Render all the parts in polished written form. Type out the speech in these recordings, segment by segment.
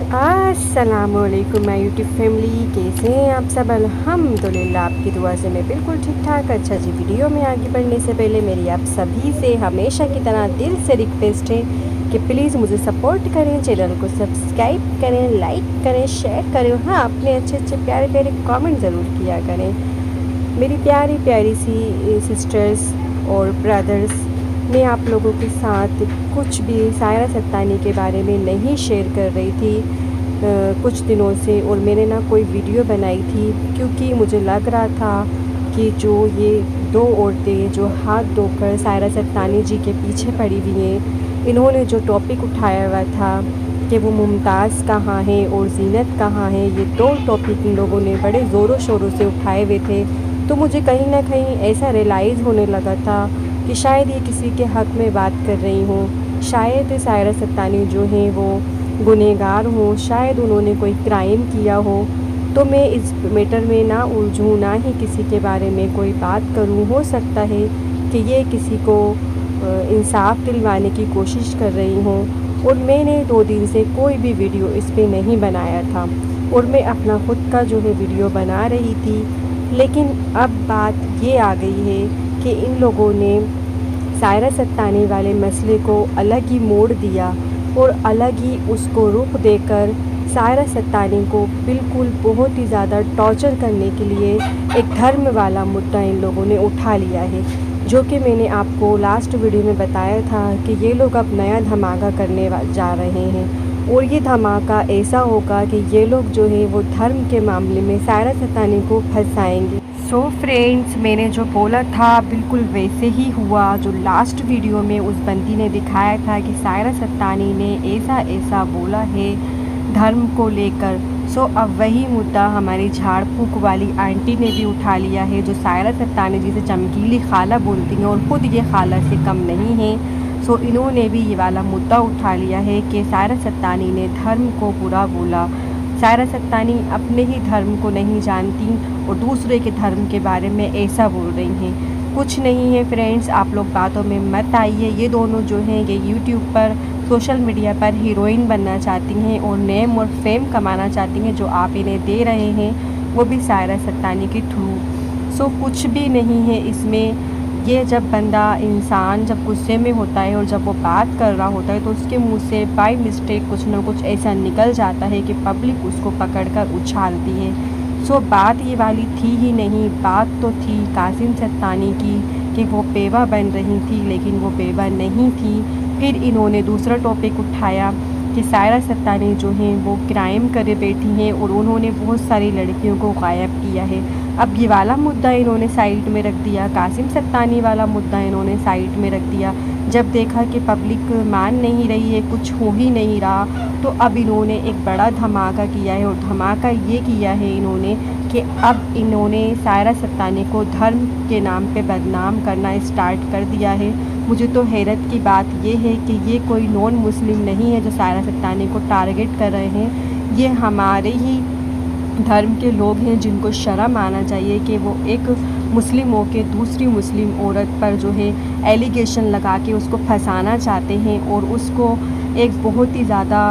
अस्सलामुअलैकुम my YouTube family, कैसे हैं आप सब। अल्हम्दुलिल्लाह आपकी दुआ से मैं बिल्कुल ठीक ठाक। अच्छा जी, वीडियो में आगे बढ़ने से पहले मेरी आप सभी से हमेशा की तरह दिल से रिक्वेस्ट है कि प्लीज़ मुझे सपोर्ट करें, चैनल को सब्सक्राइब करें, लाइक करें, शेयर करें। हाँ, अपने अच्छे अच्छे प्यारे प्यारे कमेंट ज़रूर किया करें। मेरी प्यारी प्यारी सी सिस्टर्स और ब्रदर्स, मैं आप लोगों के साथ कुछ भी सायरा सत्तानी के बारे में नहीं शेयर कर रही थी कुछ दिनों से, और मैंने ना कोई वीडियो बनाई थी क्योंकि मुझे लग रहा था कि जो ये दो औरतें जो हाथ धोकर सायरा सत्तानी जी के पीछे पड़ी हुई हैं, इन्होंने जो टॉपिक उठाया हुआ था कि वो मुमताज़ कहाँ है और ज़ीनत कहाँ है, ये दो टॉपिक इन लोगों ने बड़े ज़ोरों शोरों से उठाए हुए थे। तो मुझे कहीं ना कहीं ऐसा रियलाइज़ होने लगा था कि शायद ये किसी के हक़ में बात कर रही हूँ, शायद सायरा सत्तानी जो हैं वो गुनहगार हों, शायद उन्होंने कोई क्राइम किया हो। तो मैं इस मैटर में ना उलझूँ, ना ही किसी के बारे में कोई बात करूँ। हो सकता है कि ये किसी को इंसाफ दिलवाने की कोशिश कर रही हूँ, और मैंने 2 दिन से कोई भी वीडियो इस पे नहीं बनाया था, और मैं अपना ख़ुद का जो है वीडियो बना रही थी। लेकिन अब बात ये आ गई है कि इन लोगों ने सायरा सत्तानी वाले मसले को अलग ही मोड़ दिया और अलग ही उसको रुख देकर सायरा सत्तानी को बिल्कुल बहुत ही ज़्यादा टॉर्चर करने के लिए एक धर्म वाला मुद्दा इन लोगों ने उठा लिया है, जो कि मैंने आपको लास्ट वीडियो में बताया था कि ये लोग अब नया धमाका करने जा रहे हैं। और ये धमाका ऐसा होगा कि ये लोग जो है वो धर्म के मामले में सायरा सत्तानी को फंसाएंगे। सो फ्रेंड्स, मैंने जो बोला था बिल्कुल वैसे ही हुआ। जो लास्ट वीडियो में उस बंदी ने दिखाया था कि सायरा सत्तानी ने ऐसा ऐसा बोला है धर्म को लेकर, सो अब वही मुद्दा हमारी झाड़ फूक वाली आंटी ने भी उठा लिया है, जो सायरा सत्तानी जी से चमकीली खाला बोलती हैं और ख़ुद ये खाला से कम नहीं है। सो इन्होंने भी ये वाला मुद्दा उठा लिया है कि सायरा सत्तानी ने धर्म को बुरा बोला। सायरा सत्तानी अपने ही धर्म को नहीं जानती और दूसरे के धर्म के बारे में ऐसा बोल रही हैं। कुछ नहीं है फ्रेंड्स, आप लोग बातों में मत आइए। ये दोनों जो हैं ये यूट्यूब पर, सोशल मीडिया पर हीरोइन बनना चाहती हैं और नेम और फेम कमाना चाहती हैं। जो आप इन्हें दे रहे हैं वो भी सायरा सत्तानी के थ्रू। सो कुछ भी नहीं है इसमें। ये जब बंदा इंसान जब गुस्से में होता है और जब वो बात कर रहा होता है तो उसके मुंह से बाय मिस्टेक कुछ ना कुछ ऐसा निकल जाता है कि पब्लिक उसको पकड़कर उछालती है। सो बात ये वाली थी ही नहीं, बात तो थी कासिम सत्तानी की कि वो बेवा बन रही थी, लेकिन वो बेवा नहीं थी। फिर इन्होंने दूसरा टॉपिक उठाया कि सायरा सत्तानी जो हैं वो क्राइम करे बैठी हैं और उन्होंने बहुत सारी लड़कियों को गायब किया है। अब ये वाला मुद्दा इन्होंने साइड में रख दिया, कासिम सत्तानी वाला मुद्दा इन्होंने साइड में रख दिया। जब देखा कि पब्लिक मान नहीं रही है, कुछ हो ही नहीं रहा, तो अब इन्होंने एक बड़ा धमाका किया है। और धमाका ये किया है इन्होंने कि अब इन्होंने सायरा सत्तानी को धर्म के नाम पे बदनाम करना स्टार्ट कर दिया है। मुझे तो हैरत की बात ये है कि ये कोई नॉन मुस्लिम नहीं है जो सायरा सत्तानी को टारगेट कर रहे हैं, ये हमारे ही धर्म के लोग हैं जिनको शर्म आना चाहिए कि वो एक मुस्लिम हो के दूसरी मुस्लिम औरत पर जो है एलिगेशन लगा के उसको फंसाना चाहते हैं और उसको एक बहुत ही ज़्यादा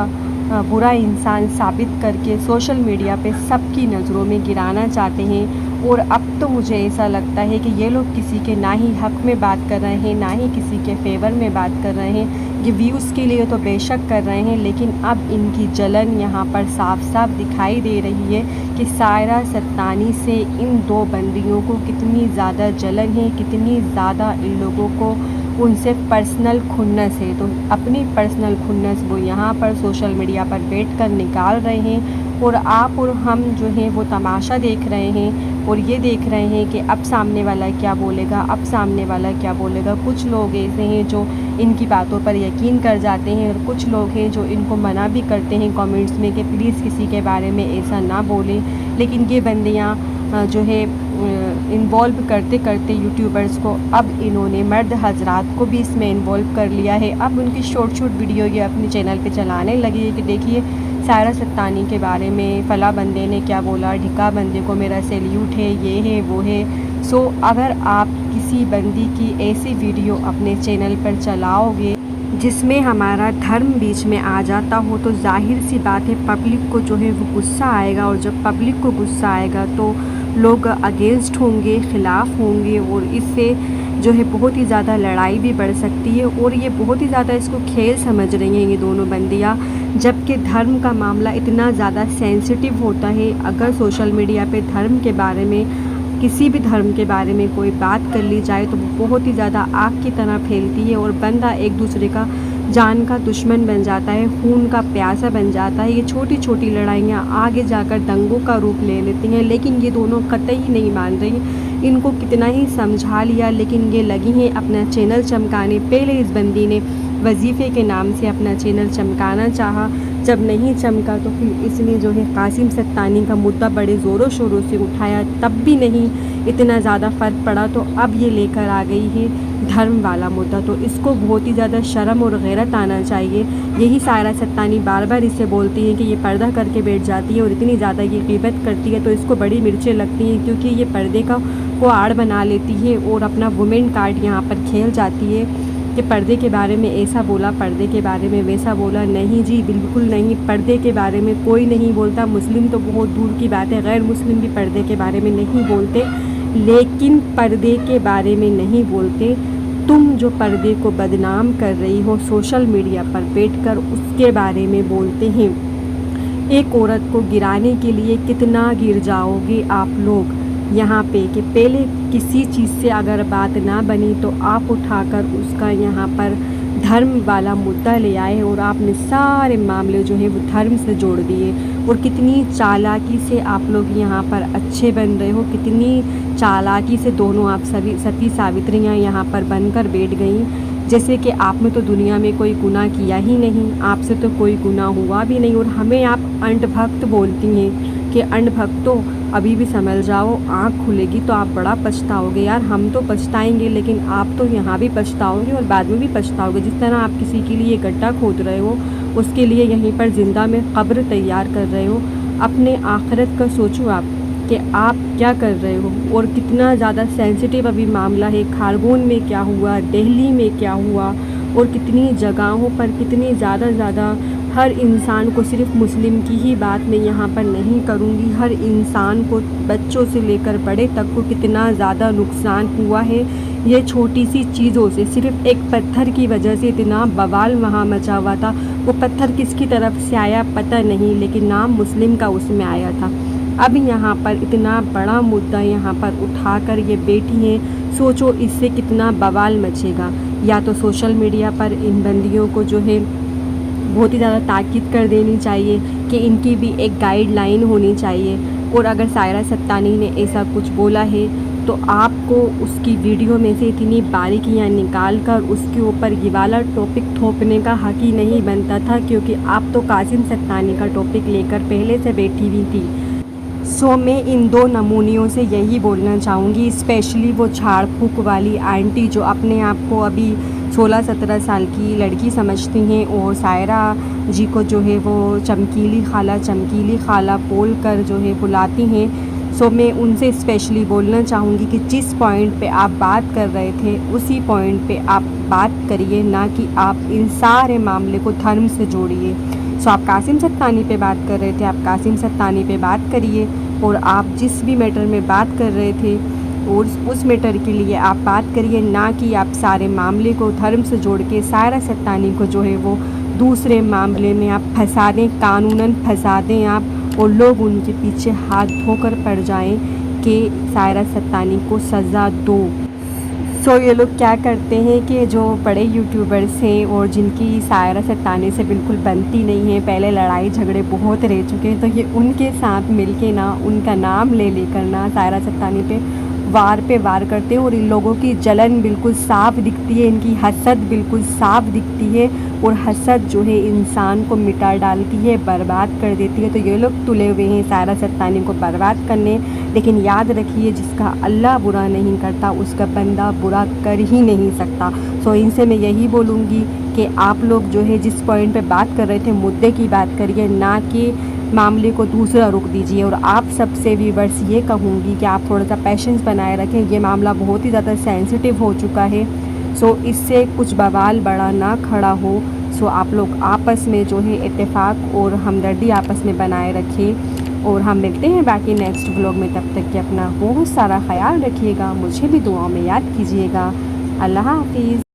बुरा इंसान साबित करके सोशल मीडिया पे सबकी नज़रों में गिराना चाहते हैं। और अब तो मुझे ऐसा लगता है कि ये लोग किसी के ना ही हक़ में बात कर रहे हैं, ना ही किसी के फेवर में बात कर रहे हैं। ये व्यूज़ के लिए तो बेशक कर रहे हैं, लेकिन अब इनकी जलन यहाँ पर साफ साफ दिखाई दे रही है कि सायरा सत्तानी से इन दो बंदियों को कितनी ज़्यादा जलन है, कितनी ज़्यादा इन लोगों को उनसे पर्सनल खुन्नस है। तो अपनी पर्सनल खुन्नस वो यहाँ पर सोशल मीडिया पर बैठकर निकाल रहे हैं, और आप और हम जो हैं वो तमाशा देख रहे हैं और ये देख रहे हैं कि अब सामने वाला क्या बोलेगा, अब सामने वाला क्या बोलेगा। कुछ लोग ऐसे हैं जो इनकी बातों पर यकीन कर जाते हैं और कुछ लोग हैं जो इनको मना भी करते हैं कमेंट्स में कि प्लीज़ किसी के बारे में ऐसा ना बोलें। लेकिन ये बंदियाँ जो है इन्वॉल्व करते करते यूट्यूबर्स को अब इन्होंने मर्द हजरात को भी इसमें इन्वॉल्व कर लिया है। अब उनकी शॉर्ट वीडियो ये अपने चैनल पे चलाने लगी है कि देखिए सायरा सत्तानी के बारे में फ़ला बंदे ने क्या बोला, ढिका बंदे को मेरा सैल्यूट है, ये है वो है। सो अगर आप किसी बंदी की ऐसी वीडियो अपने चैनल पर चलाओगे जिसमें हमारा धर्म बीच में आ जाता हो तो ज़ाहिर सी बात है पब्लिक को जो है वो गुस्सा आएगा, और जब पब्लिक को गुस्सा आएगा तो लोग अगेंस्ट होंगे, ख़िलाफ़ होंगे, और इससे जो है बहुत ही ज़्यादा लड़ाई भी बढ़ सकती है। और ये बहुत ही ज़्यादा इसको खेल समझ रही हैं ये दोनों बंदियाँ, जबकि धर्म का मामला इतना ज़्यादा सेंसिटिव होता है। अगर सोशल मीडिया पे धर्म के बारे में, किसी भी धर्म के बारे में कोई बात कर ली जाए तो वो बहुत ही ज़्यादा आग की तरह फैलती है, और बंदा एक दूसरे का जान का दुश्मन बन जाता है, खून का प्यासा बन जाता है। ये छोटी छोटी लड़ाइयाँ आगे जाकर दंगों का रूप ले लेती हैं, लेकिन ये दोनों कतई नहीं मान रही। इनको कितना ही समझा लिया लेकिन ये लगी हैं अपना चैनल चमकाने। पहले इस बंदी ने वजीफ़े के नाम से अपना चैनल चमकाना चाहा, जब नहीं चमका तो फिर इसने जो है कासिम सत्तानी का मुद्दा बड़े ज़ोरों शोरों से उठाया, तब भी नहीं इतना ज़्यादा फ़र्क पड़ा, तो अब ये लेकर आ गई है धर्म वाला मुद्दा। तो इसको बहुत ही ज़्यादा शर्म और गैरत आना चाहिए। यही सायरा सत्तानी बार बार इससे बोलती हैं कि ये पर्दा करके बैठ जाती है और इतनी ज़्यादा ये ग़ीबत करती है, तो इसको बड़ी मिर्चें लगती हैं, क्योंकि ये पर्दे को आड़ बना लेती है और अपना वुमेन कार्ड यहाँ पर खेल जाती है कि पर्दे के बारे में ऐसा बोला, पर्दे के बारे में वैसा बोला। नहीं जी, बिल्कुल नहीं, पर्दे के बारे में कोई नहीं बोलता। मुस्लिम तो बहुत दूर की बात है, गैर मुस्लिम भी पर्दे के बारे में नहीं बोलते, लेकिन पर्दे के बारे में नहीं बोलते। तुम जो पर्दे को बदनाम कर रही हो सोशल मीडिया पर बैठकर, उसके बारे में बोलते हैं। एक औरत को गिराने के लिए कितना गिर जाओगे आप लोग यहाँ पे, कि पहले किसी चीज़ से अगर बात ना बनी तो आप उठाकर उसका यहाँ पर धर्म वाला मुद्दा ले आए, और आपने सारे मामले जो है वो धर्म से जोड़ दिए। और कितनी चालाकी से आप लोग यहाँ पर अच्छे बन रहे हो, कितनी चालाकी से दोनों आप सभी सती सावित्रियाँ यहाँ पर बनकर बैठ गईं, जैसे कि आप में तो दुनिया में कोई गुनाह किया ही नहीं, आपसे तो कोई गुनाह हुआ भी नहीं, और हमें आप अंधभक्त बोलती हैं कि अंधभक्तों अभी भी समझ जाओ, आँख खुलेगी तो आप बड़ा पछताओगे। यार हम तो पछताएंगे, लेकिन आप तो यहाँ भी पछताओगे और बाद में भी पछताओगे। जिस तरह आप किसी के लिए गड्ढा खोद रहे हो, उसके लिए यहीं पर ज़िंदा में कब्र तैयार कर रहे हो। अपने आखिरत का सोचो आप कि आप क्या कर रहे हो, और कितना ज़्यादा सेंसिटिव अभी मामला है। खारगोन में क्या हुआ, दिल्ली में क्या हुआ, और कितनी जगहों पर कितनी ज़्यादा हर इंसान को, सिर्फ मुस्लिम की ही बात मैं यहाँ पर नहीं करूँगी, हर इंसान को, बच्चों से लेकर बड़े तक को कितना ज़्यादा नुकसान हुआ है ये छोटी सी चीज़ों से। सिर्फ एक पत्थर की वजह से इतना बवाल वहाँ मचा हुआ था। वो पत्थर किसकी तरफ से आया पता नहीं, लेकिन नाम मुस्लिम का उसमें आया था। अब यहाँ पर इतना बड़ा मुद्दा यहाँ पर उठाकर ये बैठी हैं, सोचो इससे कितना बवाल मचेगा। या तो सोशल मीडिया पर इन बंदियों को जो है बहुत ही ज़्यादा ताकीद कर देनी चाहिए कि इनकी भी एक गाइडलाइन होनी चाहिए, और अगर सायरा सत्तानी ने ऐसा कुछ बोला है तो आपको उसकी वीडियो में से इतनी बारीकियाँ निकाल कर उसके ऊपर ये वाला टॉपिक थोपने का हक ही नहीं बनता था, क्योंकि आप तो कासिम सत्तानी का टॉपिक लेकर पहले से बैठी हुई थी। सो मैं इन दो नमूनियों से यही बोलना चाहूँगी, स्पेशली वो झाड़ फूक वाली आंटी जो अपने आप को अभी 16-17 साल की लड़की समझती हैं, और सायरा जी को जो है वो चमकीली खाला बोल कर जो है बुलाती हैं। सो मैं उनसे स्पेशली बोलना चाहूँगी कि जिस पॉइंट पे आप बात कर रहे थे उसी पॉइंट पे आप बात करिए, ना कि आप इन सारे मामले को धर्म से जोड़िए। सो आप कासिम सत्तानी पे बात कर रहे थे, आप कासिम सत्तानी पे बात करिए, और आप जिस भी मैटर में बात कर रहे थे और उस मैटर के लिए आप बात करिए, ना कि आप सारे मामले को धर्म से जोड़ के सायरा सत्तानी को जो है वो दूसरे मामले में आप फंसा दें, कानूनन फंसा दें आप, और लोग उनके पीछे हाथ धोकर पड़ जाएं कि सायरा सत्तानी को सज़ा दो। सो ये लोग क्या करते हैं कि जो बड़े यूट्यूबर्स हैं और जिनकी सायरा सत्तानी से बिल्कुल बनती नहीं है, पहले लड़ाई झगड़े बहुत रह चुके हैं, तो ये उनके साथ मिलके ना उनका नाम ले लेकर ना सायरा सत्तानी पे वार करते हैं, और इन लोगों की जलन बिल्कुल साफ दिखती है, इनकी हसद बिल्कुल साफ दिखती है, और हसद जो है इंसान को मिटा डालती है, बर्बाद कर देती है। तो ये लोग तुले हुए हैं सायरा सत्तानी को बर्बाद करने, लेकिन याद रखिए जिसका अल्लाह बुरा नहीं करता उसका बंदा बुरा कर ही नहीं सकता। सो इनसे मैं यही बोलूँगी कि आप लोग जो है जिस पॉइंट पे बात कर रहे थे मुद्दे की बात करिए, ना कि मामले को दूसरा रुख दीजिए। और आप सबसे व्यूअर्स ये कहूँगी कि आप थोड़ा सा पेशेंस बनाए रखें, ये मामला बहुत ही ज़्यादा सेंसिटिव हो चुका है। सो इससे कुछ बवाल बड़ा ना खड़ा हो। सो आप लोग आपस में जो है इत्तेफाक और हमदर्दी आपस में बनाए रखें। और हम मिलते हैं बाकी नेक्स्ट व्लॉग में, तब तक कि अपना बहुत सारा ख्याल रखिएगा, मुझे भी दुआओं में याद कीजिएगा। अल्लाह हाफिज़।